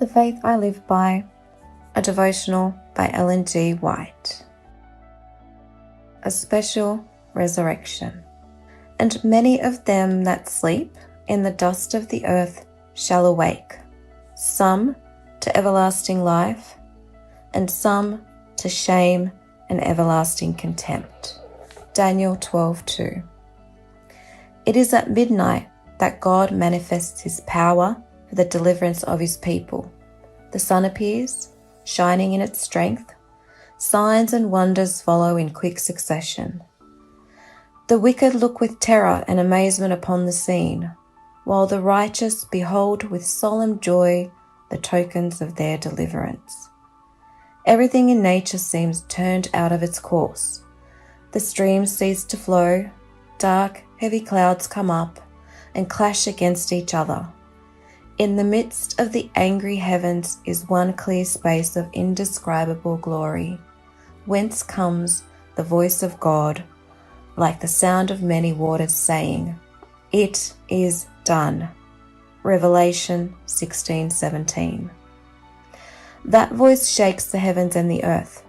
The Faith I Live By, a devotional by Ellen G. White. A special resurrection. And many of them that sleep in the dust of the earth shall awake, some to everlasting life, and some to shame and everlasting contempt. Daniel 12:2. It is at midnight that God manifests his power for the deliverance of his people. The sun appears, shining in its strength. Signs and wonders follow in quick succession. The wicked look with terror and amazement upon the scene, while the righteous behold with solemn joy the tokens of their deliverance. Everything in nature seems turned out of its course. The streams cease to flow, dark, heavy clouds come up and clash against each other. In the midst of the angry heavens is one clear space of indescribable glory, whence comes the voice of God, like the sound of many waters, saying, "It is done." Revelation 16:17. That voice shakes the heavens and the earth.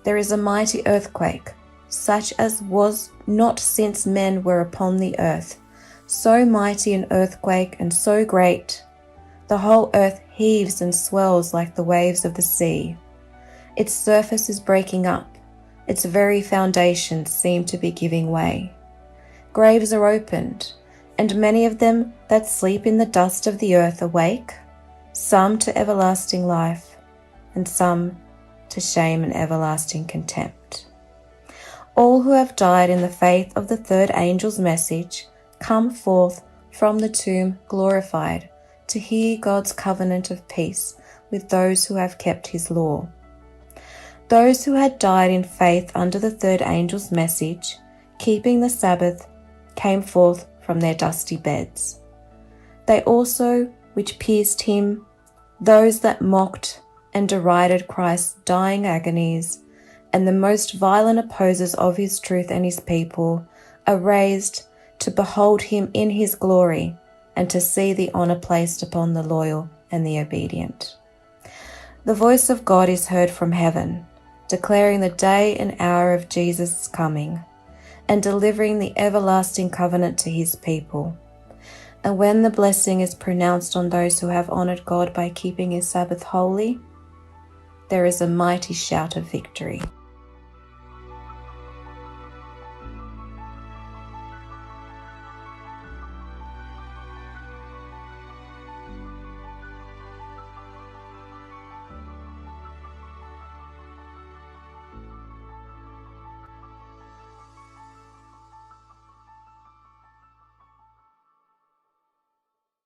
There is a mighty earthquake, such as was not since men were upon the earth, so mighty an earthquake and so great. The whole earth heaves and swells like the waves of the sea. Its surface is breaking up. Its very foundations seem to be giving way. Graves are opened, and many of them that sleep in the dust of the earth awake, some to everlasting life, and some to shame and everlasting contempt. All who have died in the faith of the third angel's message come forth from the tomb glorified, to hear God's covenant of peace with those who have kept his law. Those who had died in faith under the third angel's message, keeping the Sabbath, came forth from their dusty beds. They also which pierced him, those that mocked and derided Christ's dying agonies, and the most violent opposers of his truth and his people, are raised to behold him in his glory, and to see the honor placed upon the loyal and the obedient. The voice of God is heard from heaven, declaring the day and hour of Jesus' coming, and delivering the everlasting covenant to his people. And when the blessing is pronounced on those who have honored God by keeping his Sabbath holy, there is a mighty shout of victory.